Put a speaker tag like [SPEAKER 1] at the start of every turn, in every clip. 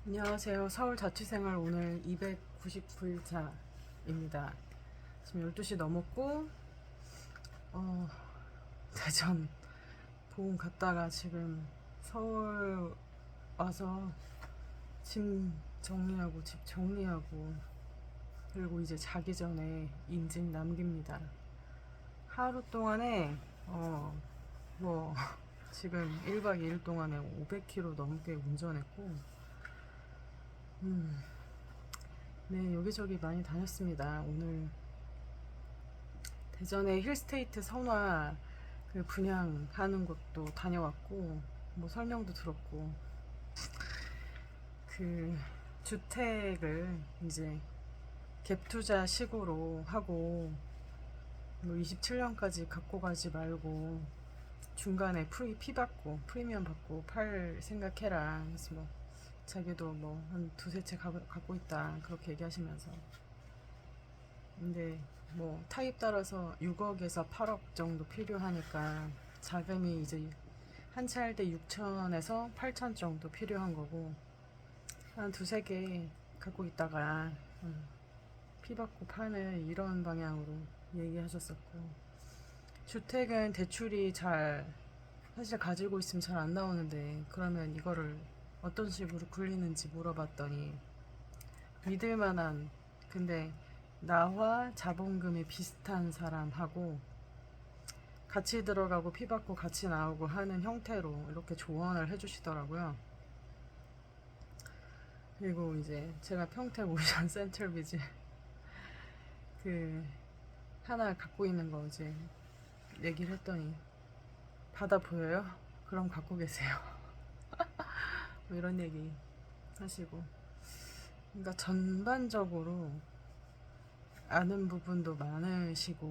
[SPEAKER 1] 안녕하세요. 서울자취생활 오늘 299일차입니다. 지금 12시 넘었고, 어, 대전 보험 갔다가 지금 서울 와서 짐 정리하고 집 정리하고 그리고 이제 자기 전에 인증 남깁니다. 하루 동안에, 뭐, 지금 1박 2일 동안에 500km 넘게 운전했고, 음, 네, 여기저기 많이 다녔습니다. 오늘 대전에 힐스테이트 선화 그 분양하는 곳도 다녀왔고, 뭐 설명도 들었고, 그 주택을 이제 갭 투자식으로 하고, 뭐 27년까지 갖고 가지 말고, 중간에 피 받고, 프리미엄 받고 팔 생각해라. 그래서 뭐, 자기도 뭐 한 두세 채 갖고 있다. 그렇게 얘기하시면서. 근데 뭐 타입 따라서 6억에서 8억 정도 필요하니까 자금이 이제 한 채 할 때 6천에서 8천 정도 필요한 거고 한 두세 개 갖고 있다가 피 받고 파는 이런 방향으로 얘기하셨었고 주택은 대출이 잘 사실 가지고 있으면 잘 안 나오는데 그러면 이거를 어떤 식으로 굴리는지 물어봤더니 믿을 만한 근데 나와 자본금이 비슷한 사람하고 같이 들어가고 피 받고 같이 나오고 하는 형태로 이렇게 조언을 해주시더라고요. 그리고 이제 제가 평택 오션 센트럴비지 그 하나 갖고 있는 거 이제 얘기를 했더니 받아 보여요? 그럼 갖고 계세요. 뭐 이런 얘기 하시고 그러니까 전반적으로 아는 부분도 많으시고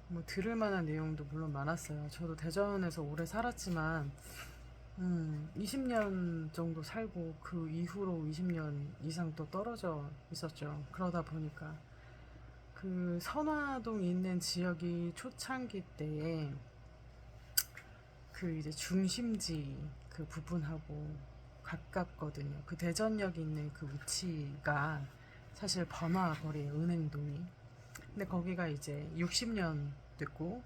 [SPEAKER 1] 뭐 들을 만한 내용도 물론 많았어요. 저도 대전에서 오래 살았지만 20년 정도 살고 그 이후로 20년 이상 또 떨어져 있었죠. 그러다 보니까 그 선화동이 있는 지역이 초창기 때에 그 이제 중심지 그 부분하고 가깝거든요. 그 대전역 있는 그 위치가 사실 번화거리에 은행동이. 근데 거기가 이제 60년 됐고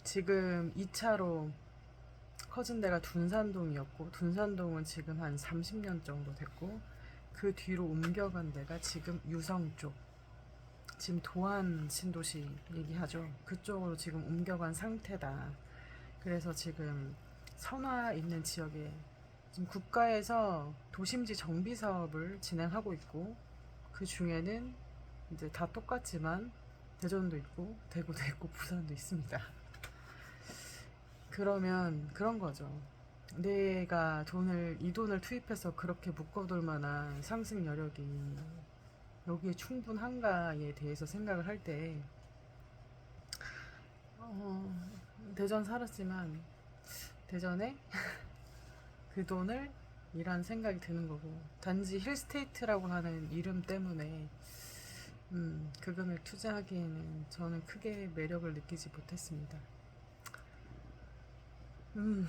[SPEAKER 1] 지금 2차로 커진 데가 둔산동이었고 둔산동은 지금 한 30년 정도 됐고 그 뒤로 옮겨간 데가 지금 유성 쪽 지금 도안 신도시 얘기하죠. 그쪽으로 지금 옮겨간 상태다. 그래서 지금 선화 있는 지역에 지금 국가에서 도심지 정비 사업을 진행하고 있고 그 중에는 이제 다 똑같지만 대전도 있고 대구도 있고 부산도 있습니다. 그러면 그런 거죠. 내가 이 돈을 투입해서 그렇게 묶어둘 만한 상승 여력이 여기에 충분한가에 대해서 생각을 할 때, 대전 살았지만, 대전에 그 돈을 이란 생각이 드는 거고, 단지 힐스테이트라고 하는 이름 때문에, 그 금액 투자하기에는 저는 크게 매력을 느끼지 못했습니다. 음,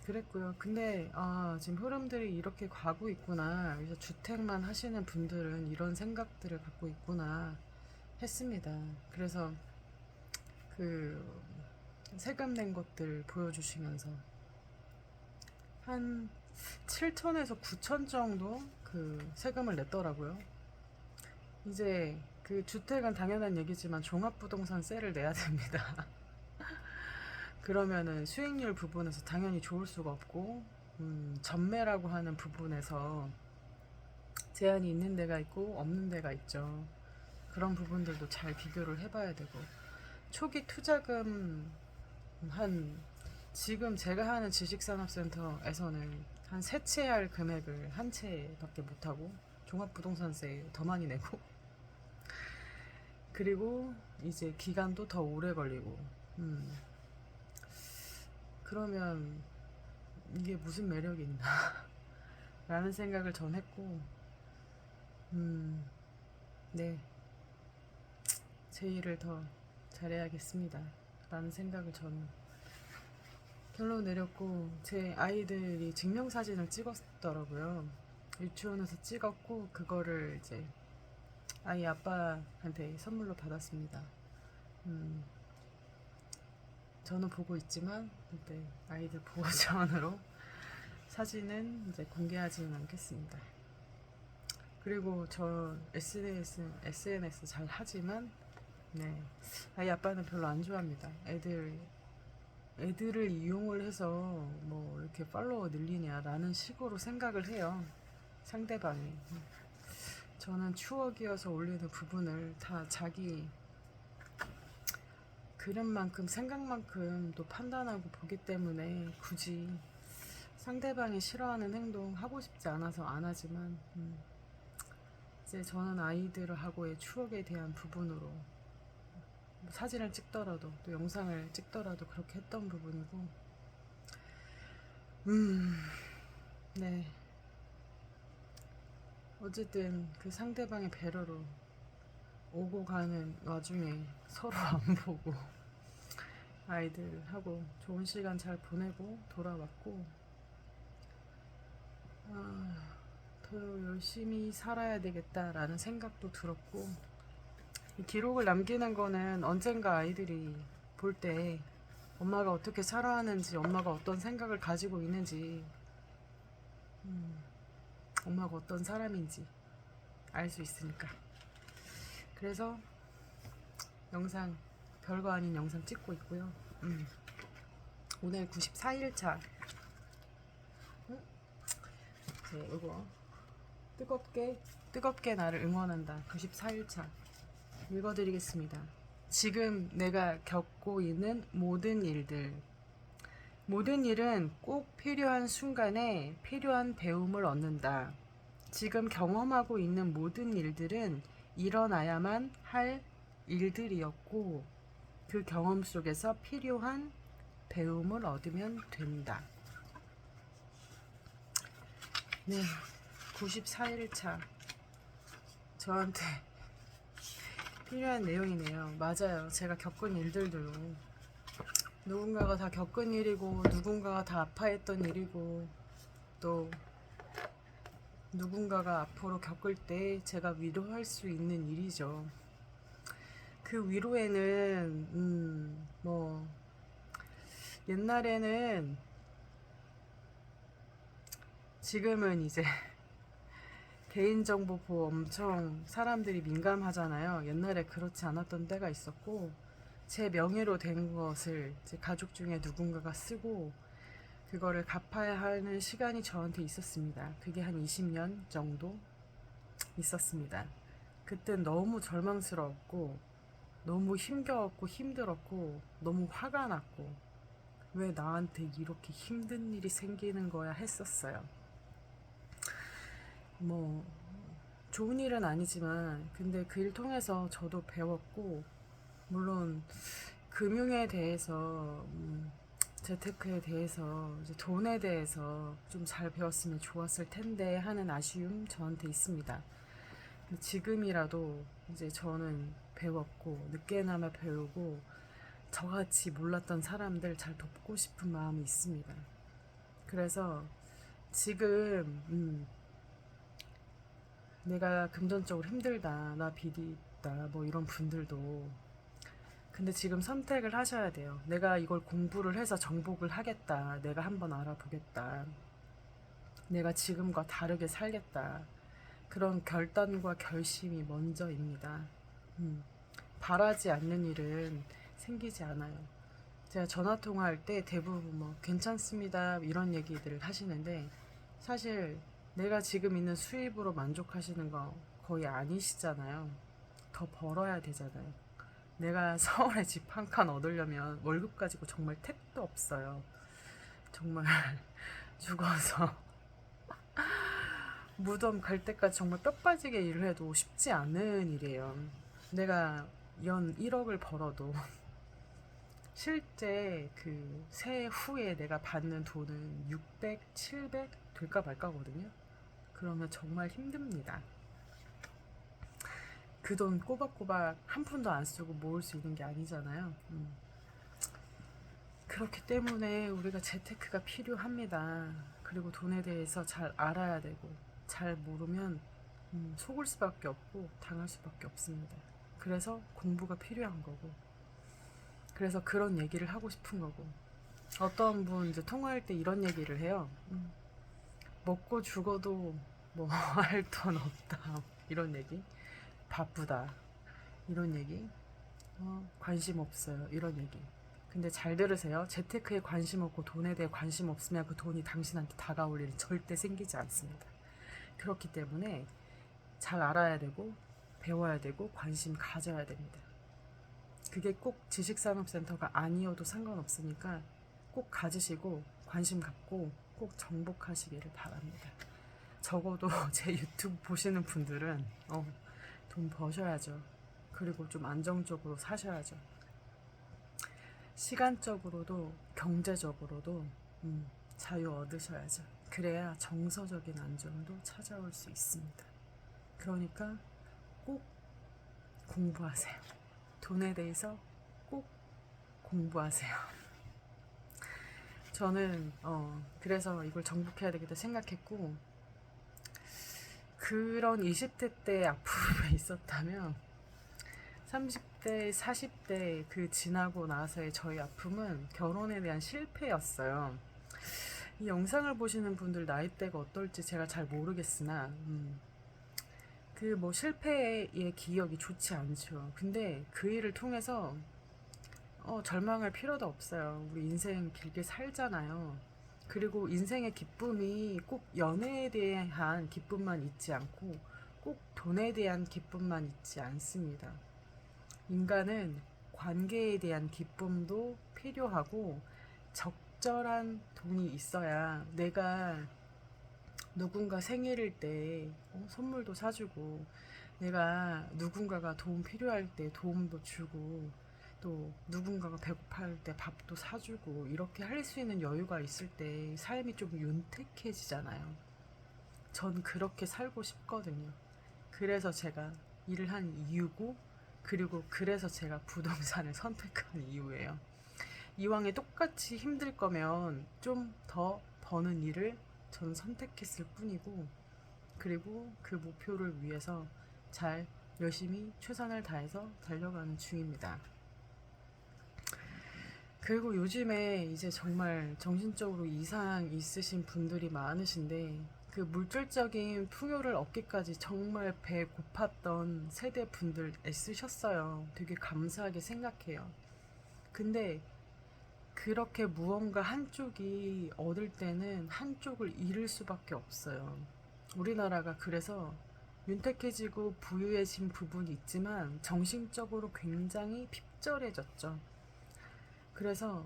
[SPEAKER 1] 그랬고요. 근데 지금 흐름들이 이렇게 가고 있구나. 그래서 주택만 하시는 분들은 이런 생각들을 갖고 있구나 했습니다. 그래서 그 세금 낸 것들 보여주시면서 한 7천에서 9천 정도 그 세금을 냈더라고요. 이제 그 주택은 당연한 얘기지만 종합부동산세를 내야 됩니다. 그러면은 수익률 부분에서 당연히 좋을 수가 없고, 전매라고 하는 부분에서 제한이 있는 데가 있고 없는 데가 있죠. 그런 부분들도 잘 비교를 해봐야 되고, 초기 투자금 한 지금 제가 하는 지식산업센터에서는 한 세 채 할 금액을 한 채밖에 못하고 종합부동산세 더 많이 내고 그리고 이제 기간도 더 오래 걸리고 그러면 이게 무슨 매력이 있나 라는 생각을 전 했고 네, 제 일을 더 잘해야겠습니다 라는 생각을 저는 결론 내렸고 제 아이들이 증명사진을 찍었더라고요. 유치원에서 찍었고 그거를 이제 아이 아빠한테 선물로 받았습니다. 음, 저는 보고 있지만 이제 아이들 보호 차원으로 사진은 이제 공개하지는 않겠습니다. 그리고 저 SNS 잘 하지만 네, 아이 아빠는 별로 안 좋아합니다. 애들을 이용을 해서 뭐 이렇게 팔로워 늘리냐라는 식으로 생각을 해요. 상대방이. 저는 추억이어서 올리는 부분을 다 자기 그릇만큼 생각만큼 또 판단하고 보기 때문에 굳이 상대방이 싫어하는 행동 하고 싶지 않아서 안 하지만 이제 저는 아이들하고의 추억에 대한 부분으로 사진을 찍더라도 또 영상을 찍더라도 그렇게 했던 부분이고 네 어쨌든 그 상대방의 배려로 오고 가는 와중에 서로 안 보고 아이들하고 좋은 시간 잘 보내고 돌아왔고 더 열심히 살아야 되겠다라는 생각도 들었고 이 기록을 남기는 거는 언젠가 아이들이 볼 때 엄마가 어떻게 살아가는지 엄마가 어떤 생각을 가지고 있는지 엄마가 어떤 사람인지 알 수 있으니까 그래서 영상 별거 아닌 영상 찍고 있고요. 오늘 94일차 이거 뜨겁게 나를 응원한다 94일차 읽어드리겠습니다. 지금 내가 겪고 있는 모든 일은 꼭 필요한 순간에 필요한 배움을 얻는다. 지금 경험하고 있는 모든 일들은 일어나야만 할 일들이었고 그 경험 속에서 필요한 배움을 얻으면 된다. 네, 94일차 저한테 필요한 내용이네요. 맞아요. 제가 겪은 일들도 누군가가 다 겪은 일이고 누군가가 다 아파했던 일이고 또 누군가가 앞으로 겪을 때 제가 위로할 수 있는 일이죠. 그 위로에는 뭐 옛날에는 지금은 이제 개인정보 보호 엄청 사람들이 민감하잖아요. 옛날에 그렇지 않았던 때가 있었고 제 명의로 된 것을 제 가족 중에 누군가가 쓰고 그거를 갚아야 하는 시간이 저한테 있었습니다. 그게 한 20년 정도 있었습니다. 그때 너무 절망스러웠고 너무 힘겨웠고 힘들었고 너무 화가 났고 왜 나한테 이렇게 힘든 일이 생기는 거야 했었어요. 뭐 좋은 일은 아니지만 근데 그 일 통해서 저도 배웠고 물론 금융에 대해서 재테크에 대해서 이제 돈에 대해서 좀 잘 배웠으면 좋았을 텐데 하는 아쉬움 저한테 있습니다. 지금이라도 이제 저는 배웠고 늦게나마 배우고 저같이 몰랐던 사람들 잘 돕고 싶은 마음이 있습니다. 그래서 지금 내가 금전적으로 힘들다 나 빚이 있다 뭐 이런 분들도 근데 지금 선택을 하셔야 돼요. 내가 이걸 공부를 해서 정복을 하겠다. 내가 한번 알아보겠다. 내가 지금과 다르게 살겠다. 그런 결단과 결심이 먼저입니다. 바라지 않는 일은 생기지 않아요. 제가 전화 통화할 때 대부분 뭐 괜찮습니다 이런 얘기들을 하시는데 사실 내가 지금 있는 수입으로 만족하시는 거 거의 아니시잖아요. 더 벌어야 되잖아요. 내가 서울에 집 한 칸 얻으려면 월급 가지고 정말 택도 없어요. 정말 죽어서 무덤 갈 때까지 정말 뼈 빠지게 일을 해도 쉽지 않은 일이에요. 내가 연 1억을 벌어도 실제 그 세후에 내가 받는 돈은 600, 700 될까 말까거든요. 그러면 정말 힘듭니다. 그 돈 꼬박꼬박 한 푼도 안 쓰고 모을 수 있는 게 아니잖아요. 그렇기 때문에 우리가 재테크가 필요합니다. 그리고 돈에 대해서 잘 알아야 되고 잘 모르면 속을 수밖에 없고 당할 수밖에 없습니다. 그래서 공부가 필요한 거고, 그래서 그런 얘기를 하고 싶은 거고, 어떤 분 이제 통화할 때 이런 얘기를 해요. 먹고 죽어도 뭐 할 돈 없다 이런 얘기, 바쁘다 이런 얘기, 관심 없어요 이런 얘기. 근데 잘 들으세요. 재테크에 관심 없고 돈에 대해 관심 없으면 그 돈이 당신한테 다가올 일은 절대 생기지 않습니다. 그렇기 때문에 잘 알아야 되고 배워야 되고 관심 가져야 됩니다. 그게 꼭 지식산업센터가 아니어도 상관없으니까 꼭 가지시고 관심 갖고 꼭 정복하시기를 바랍니다. 적어도 제 유튜브 보시는 분들은 돈 버셔야죠. 그리고 좀 안정적으로 사셔야죠. 시간적으로도 경제적으로도 자유 얻으셔야죠. 그래야 정서적인 안정도 찾아올 수 있습니다. 그러니까 꼭 공부하세요. 돈에 대해서 꼭 공부하세요. 저는 그래서 이걸 정복해야 되겠다 생각했고, 그런 20대 때 아픔이 있었다면 30대, 40대 그 지나고 나서의 저희 아픔은 결혼에 대한 실패였어요. 이 영상을 보시는 분들 나이대가 어떨지 제가 잘 모르겠으나 그 뭐 실패의 기억이 좋지 않죠. 근데 그 일을 통해서 절망할 필요도 없어요. 우리 인생 길게 살잖아요. 그리고 인생의 기쁨이 꼭 연애에 대한 기쁨만 있지 않고 꼭 돈에 대한 기쁨만 있지 않습니다. 인간은 관계에 대한 기쁨도 필요하고 적절한 돈이 있어야 내가 누군가 생일일 때 선물도 사주고, 내가 누군가가 도움 필요할 때 도움도 주고, 또 누군가가 배고파할 때 밥도 사주고, 이렇게 할 수 있는 여유가 있을 때 삶이 좀 윤택해지잖아요. 전 그렇게 살고 싶거든요. 그래서 제가 일을 한 이유고, 그리고 그래서 제가 부동산을 선택한 이유예요. 이왕에 똑같이 힘들 거면 좀 더 버는 일을 저는 선택했을 뿐이고, 그리고 그 목표를 위해서 잘 열심히 최선을 다해서 달려가는 중입니다. 그리고 요즘에 이제 정말 정신적으로 이상 있으신 분들이 많으신데, 그 물질적인 풍요를 얻기까지 정말 배 고팠던 세대 분들 애쓰셨어요. 되게 감사하게 생각해요. 근데 그렇게 무언가 한쪽이 얻을 때는 한쪽을 잃을 수밖에 없어요. 우리나라가 그래서 윤택해지고 부유해진 부분이 있지만 정신적으로 굉장히 핍절해졌죠. 그래서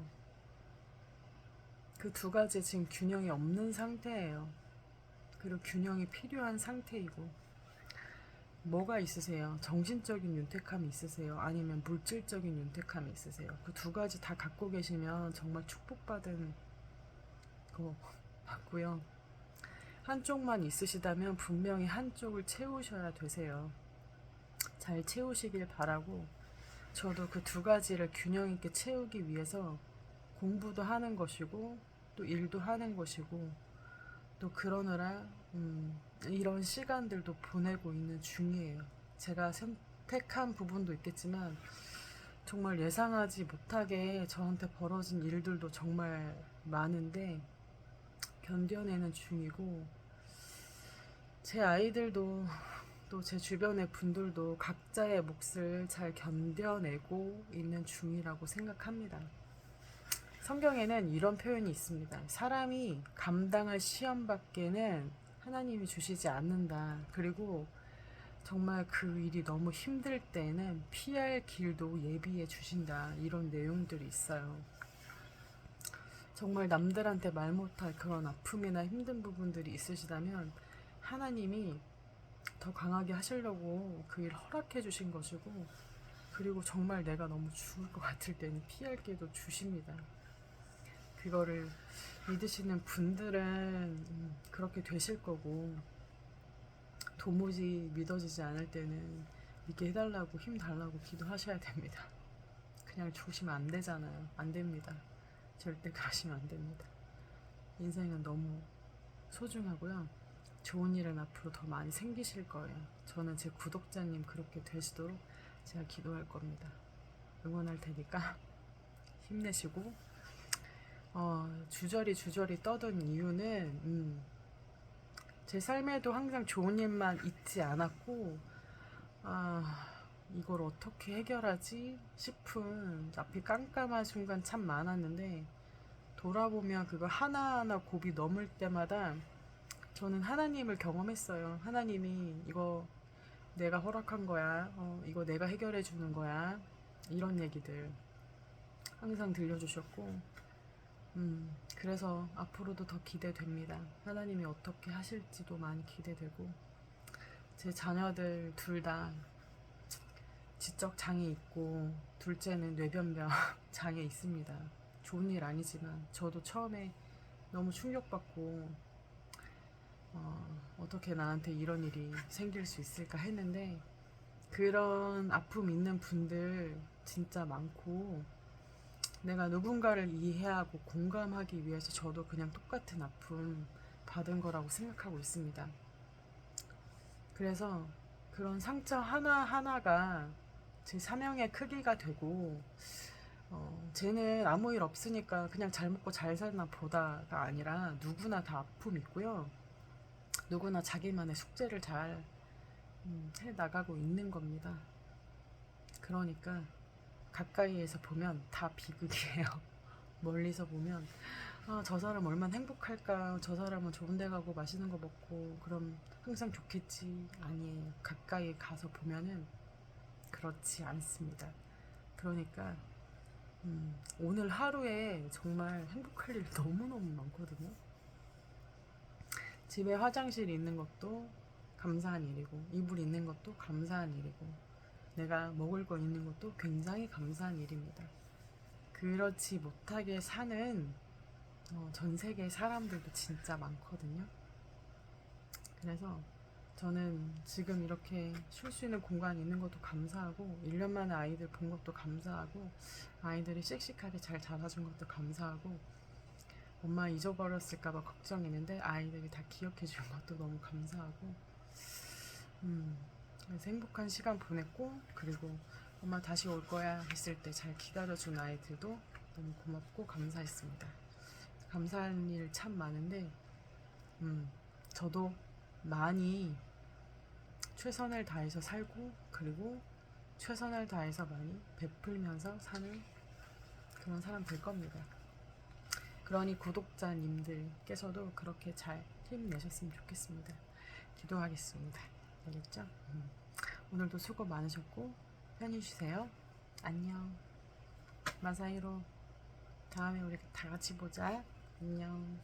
[SPEAKER 1] 그 두 가지 지금 균형이 없는 상태예요. 그리고 균형이 필요한 상태이고. 뭐가 있으세요? 정신적인 윤택함이 있으세요? 아니면 물질적인 윤택함이 있으세요? 그 두 가지 다 갖고 계시면 정말 축복받은 거 같고요. 한쪽만 있으시다면 분명히 한쪽을 채우셔야 되세요. 잘 채우시길 바라고, 저도 그 두 가지를 균형 있게 채우기 위해서 공부도 하는 것이고 또 일도 하는 것이고, 또 그러느라 이런 시간들도 보내고 있는 중이에요. 제가 선택한 부분도 있겠지만 정말 예상하지 못하게 저한테 벌어진 일들도 정말 많은데 견뎌내는 중이고, 제 아이들도 또 제 주변의 분들도 각자의 몫을 잘 견뎌내고 있는 중이라고 생각합니다. 성경에는 이런 표현이 있습니다. 사람이 감당할 시험밖에는 하나님이 주시지 않는다. 그리고 정말 그 일이 너무 힘들 때는 피할 길도 예비해 주신다. 이런 내용들이 있어요. 정말 남들한테 말 못할 그런 아픔이나 힘든 부분들이 있으시다면 하나님이 더 강하게 하시려고 그 일 허락해 주신 것이고, 그리고 정말 내가 너무 죽을 것 같을 때는 피할 길도 주십니다. 그거를 믿으시는 분들은 그렇게 되실 거고, 도무지 믿어지지 않을 때는 믿게 해달라고 힘 달라고 기도하셔야 됩니다. 그냥 죽으시면 안 되잖아요. 안 됩니다. 절대 그러시면 안 됩니다. 인생은 너무 소중하고요. 좋은 일은 앞으로 더 많이 생기실 거예요. 저는 제 구독자님 그렇게 되시도록 제가 기도할 겁니다. 응원할 테니까 힘내시고, 주저리 떠든 이유는 제 삶에도 항상 좋은 일만 있지 않았고, 이걸 어떻게 해결하지 싶은 앞이 깜깜한 순간 참 많았는데, 돌아보면 그거 하나하나 곱이 넘을 때마다 저는 하나님을 경험했어요. 하나님이 이거 내가 허락한 거야. 이거 내가 해결해 주는 거야. 이런 얘기들 항상 들려주셨고, 그래서 앞으로도 더 기대됩니다. 하나님이 어떻게 하실지도 많이 기대되고, 제 자녀들 둘 다 지적 장애 있고, 둘째는 뇌변경 장애 있습니다. 좋은 일 아니지만, 저도 처음에 너무 충격받고, 어떻게 나한테 이런 일이 생길 수 있을까 했는데, 그런 아픔 있는 분들 진짜 많고, 내가 누군가를 이해하고 공감하기 위해서 저도 그냥 똑같은 아픔 받은 거라고 생각하고 있습니다. 그래서 그런 상처 하나하나가 제 사명의 크기가 되고, 쟤는 아무 일 없으니까 그냥 잘 먹고 잘 사나 보다가 아니라 누구나 다 아픔 있고요. 누구나 자기만의 숙제를 잘 해 나가고 있는 겁니다. 그러니까 가까이에서 보면 다 비극이에요. 멀리서 보면 저 사람 얼마나 행복할까, 저 사람은 좋은 데 가고 맛있는 거 먹고 그럼 항상 좋겠지. 아니에요. 가까이 가서 보면은 그렇지 않습니다. 그러니까 오늘 하루에 정말 행복할 일 너무너무 많거든요. 집에 화장실 있는 것도 감사한 일이고, 이불 있는 것도 감사한 일이고, 내가 먹을 거 있는 것도 굉장히 감사한 일입니다. 그렇지 못하게 사는 전 세계 사람들도 진짜 많거든요. 그래서 저는 지금 이렇게 쉴 수 있는 공간이 있는 것도 감사하고, 1년 만에 아이들 본 것도 감사하고, 아이들이 씩씩하게 잘 자라준 것도 감사하고, 엄마 잊어버렸을까봐 걱정했는데 아이들이 다 기억해 준 것도 너무 감사하고, 그래서 행복한 시간 보냈고, 그리고 엄마 다시 올 거야 했을 때 잘 기다려준 아이들도 너무 고맙고 감사했습니다. 감사한 일 참 많은데, 저도 많이 최선을 다해서 살고, 그리고 최선을 다해서 많이 베풀면서 사는 그런 사람 될 겁니다. 그러니 구독자님들께서도 그렇게 잘 힘내셨으면 좋겠습니다. 기도하겠습니다. 알겠죠? 오늘도 수고 많으셨고 편히 쉬세요. 안녕. 마사히로. 다음에 우리 다 같이 보자. 안녕.